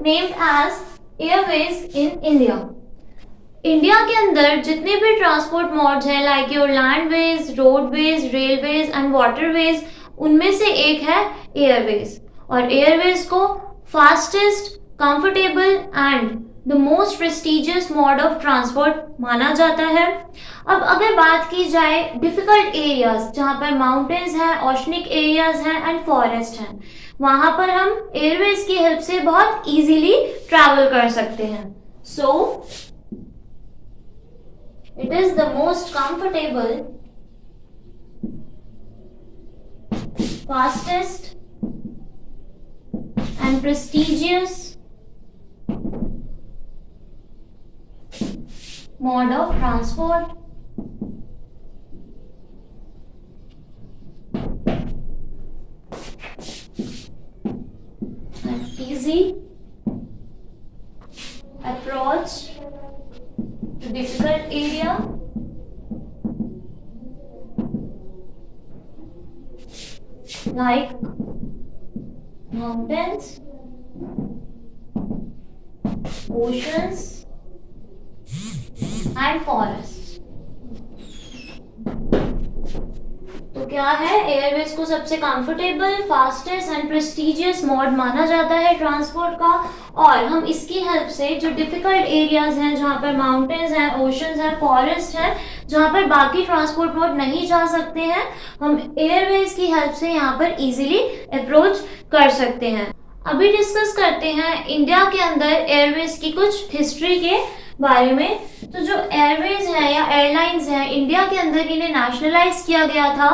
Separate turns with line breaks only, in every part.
named as airways in India. India के अंदर जितने भी ट्रांसपोर्ट मोड्स हैं like your landways, roadways, railways and waterways, उनमें से एक है एयरवेज। और एयरवेज को fastest, comfortable and the most prestigious mode of transport माना जाता है। अब अगर बात की जाए डिफिकल्ट एरियाज जहाँ पर माउंटेन्स हैं, ओशनिक एरियाज हैं एंड फॉरेस्ट हैं, वहां पर हम एयरवेज की हेल्प से बहुत इजीली ट्रैवल कर सकते हैं। सो it is the most comfortable, fastest and prestigious mode of transport and easy approach to difficult area like mountains, oceans and forests। तो क्या है, एयरवेज को सबसे comfortable, fastest and prestigious mode माना जाता है ट्रांसपोर्ट का। और हम इसकी हेल्प से जो डिफिकल्ट एरियाज हैं जहाँ पर माउंटेन्स हैं, ओशंस हैं, फॉरेस्ट हैं, जहाँ पर बाकी ट्रांसपोर्ट मोड नहीं जा सकते हैं, हम एयरवेज की हेल्प से यहाँ पर इजीली अप्रोच कर सकते हैं। अभी डिस्कस करते हैं इंडिया के अंदर एयरवेज की कुछ हिस्ट्री के बारे में। तो जो एयरवेज है या एयरलाइंस हैं, इंडिया के अंदर इन्हें नेशनलाइज किया गया था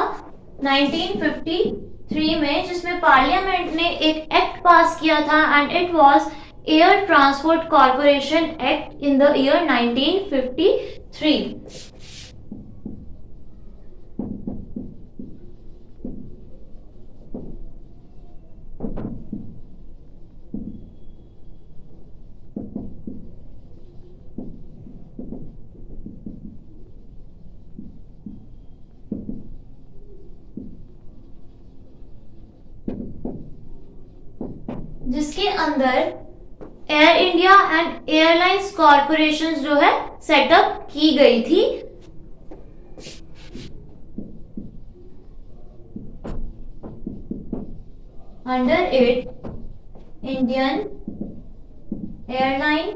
1953 में, जिसमें पार्लियामेंट ने एक एक्ट पास किया था and it was air transport corporation act in the year 1953। जिसके अंदर air India and airlines corporation जो है सेटअप की गई थी। Under it Indian airline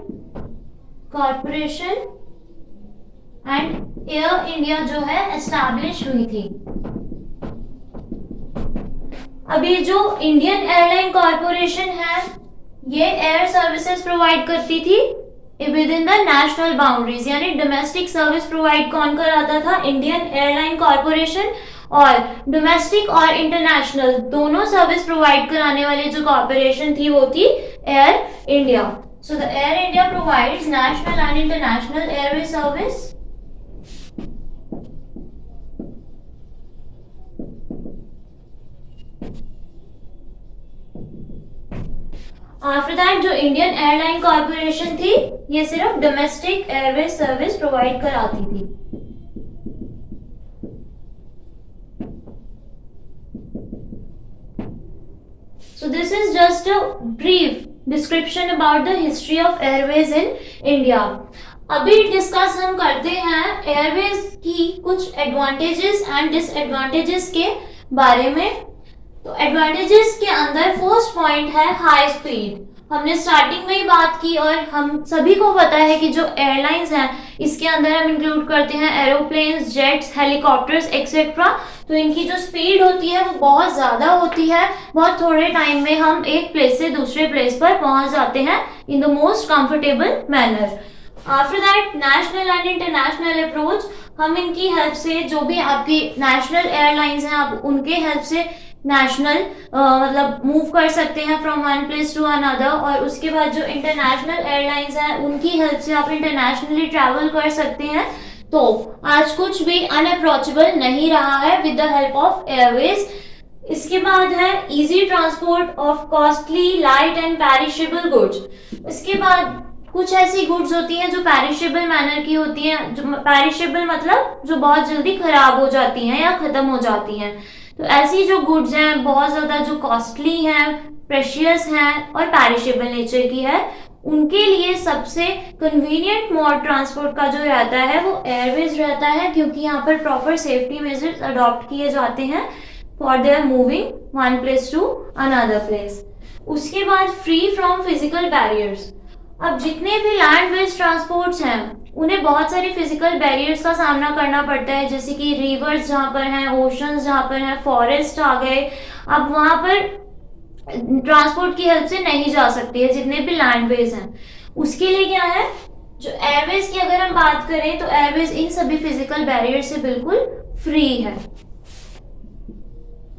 corporation and air India जो है एस्टैब्लिश हुई थी। अभी जो इंडियन एयरलाइन कॉर्पोरेशन है, ये एयर सर्विसेज प्रोवाइड करती थी with in the national boundaries, यानी डोमेस्टिक सर्विस प्रोवाइड कौन कराता था? Indian airline corporation. और डोमेस्टिक और इंटरनेशनल दोनों सर्विस प्रोवाइड कराने वाली जो कॉर्पोरेशन थी वो थी air India. So the air India provides national and international airway service. After that जो इंडियन एयरलाइन कॉर्पोरेशन थी, ये सिर्फ डोमेस्टिक एयरवे सर्विस प्रोवाइड कराती थी। So this is just a brief description about the history of airways in India. अभी discuss हम करते हैं एयरवेज की कुछ एडवांटेजेस एंड डिसएडवांटेजेस के बारे में। तो एडवांटेजेस के अंदर फर्स्ट पॉइंट है हाई स्पीड। हमने स्टार्टिंग में ही बात की और हम सभी को पता है कि जो एयरलाइंस हैं इसके अंदर हम इंक्लूड करते हैं एरोप्लेन्स, जेट्स, हेलीकॉप्टर्स एक्सेट्रा। तो इनकी जो स्पीड होती है वो बहुत ज़्यादा होती है। बहुत थोड़े टाइम में हम एक प्लेस से दूसरे प्लेस पर पहुंच जाते हैं in the most comfortable manner. After that national and international approach, हम इनकी हेल्प से जो भी आपकी नेशनल एयरलाइंस हैं आप उनके हेल्प से नेशनल मतलब मूव कर सकते हैं from one place to another. और उसके बाद जो इंटरनेशनल एयरलाइंस हैं उनकी हेल्प से आप इंटरनेशनली ट्रैवल कर सकते हैं। तो आज कुछ भी अनअप्रोचेबल नहीं रहा है with the help of Airways. इसके बाद है easy transport of costly, light and perishable goods. इसके बाद कुछ ऐसी गुड्स होती हैं जो पेरिशेबल मैनर की होती हैं। जो पेरिशेबल मतलब जो बहुत जल्दी खराब हो जाती हैं या खत्म हो जाती हैं। तो ऐसी जो गुड्स हैं बहुत ज्यादा जो कॉस्टली हैं, प्रेशियस हैं और पैरिशेबल नेचर की है, उनके लिए सबसे कन्वीनियंट मोड ट्रांसपोर्ट का जो रहता है वो एयरवेज रहता है, क्योंकि यहाँ पर प्रॉपर सेफ्टी मेजर्स अडॉप्ट किए जाते हैं for their moving one place to another place. उसके बाद फ्री फ्रॉम फिजिकल बैरियर्स। अब जितने भी लैंड बेस्ड ट्रांसपोर्ट्स हैं उन्हें बहुत सारी फिजिकल बैरियर्स का सामना करना पड़ता है, जैसे कि रिवर्स जहाँ पर हैं, ओशंस जहाँ पर हैं, फॉरेस्ट आ गए। अब वहाँ पर ट्रांसपोर्ट की हेल्प से नहीं जा सकती है जितने भी लैंड बेस हैं। उसके लिए क्या है, जो एयरवेज की अगर हम बात करें तो एयरवेज इन सभी फिजिकल बैरियर से बिल्कुल फ्री है।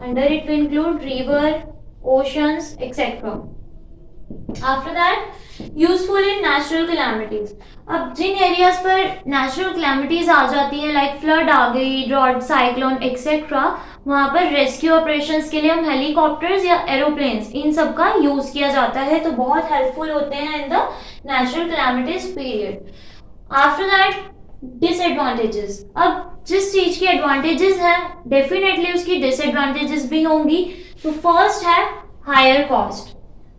Under it will include river, oceans etcetera. After that useful in natural calamities. अब जिन एरियाज पर नेचुरल कैलामिटीज आ जाती है लाइक फ्लड आ गई, ड्रॉट, साइक्लोन एक्सेट्रा, वहां पर रेस्क्यू ऑपरेशंस के लिए हम हेलीकॉप्टर्स या एरोप्लेन्स इन सब का यूज किया जाता है, तो बहुत हेल्पफुल होते हैं in the natural calamities period. After that disadvantages. अब जिस चीज की एडवांटेजेस हैं डेफिनेटली उसकी डिसएडवांटेजेस भी होंगी। तो फर्स्ट है higher cost.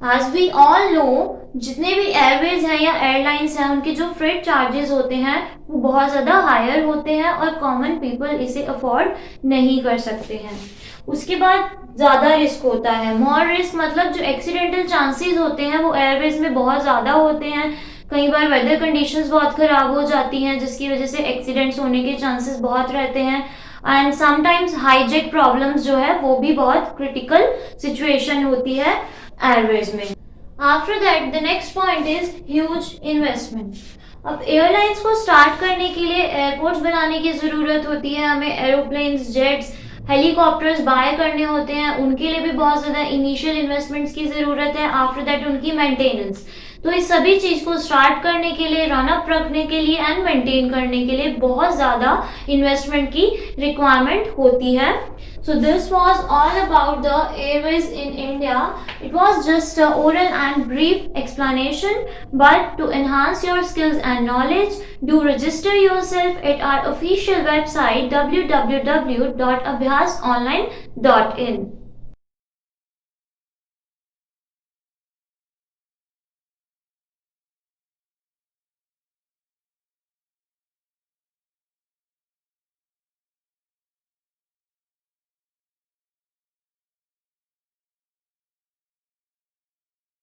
As we all know, जितने भी एयरवेज हैं या एयरलाइंस हैं उनके जो फ्रेट चार्जेस होते हैं वो बहुत ज़्यादा हायर होते हैं और कॉमन पीपल इसे अफोर्ड नहीं कर सकते हैं। उसके बाद ज़्यादा रिस्क होता है। मोर रिस्क मतलब जो एक्सीडेंटल चांसेस होते हैं वो एयरवेज में बहुत ज़्यादा होते हैं। कई बार वेदर कंडीशंस बहुत ख़राब हो जाती हैं जिसकी वजह से एक्सीडेंट्स होने के चांसेस बहुत रहते हैं। एंड समटाइम्स हाईजेक प्रॉब्लम्स जो है वो भी बहुत क्रिटिकल सिचुएशन होती है एयरवेज में। After that the next point is huge investment. अब एयरलाइंस को स्टार्ट करने के लिए एयरपोर्ट्स बनाने की ज़रूरत होती है, हमें एरोप्लेन्स, जेट्स, हेलीकॉप्टर्स बाय करने होते हैं, उनके लिए भी बहुत ज़्यादा इनिशियल इन्वेस्टमेंट्स की ज़रूरत है। आफ्टर दैट उनकी मेंटेनेंस। तो इस सभी चीज़ को स्टार्ट करने के लिए, रन अप रखने के लिए एंड मेंटेन करने के लिए बहुत ज़्यादा इन्वेस्टमेंट की रिक्वायरमेंट होती है। So this was all about the airways in India. It was just a oral and brief explanation, but to enhance your skills and knowledge, do register yourself at our official website www.abhyasonline.in.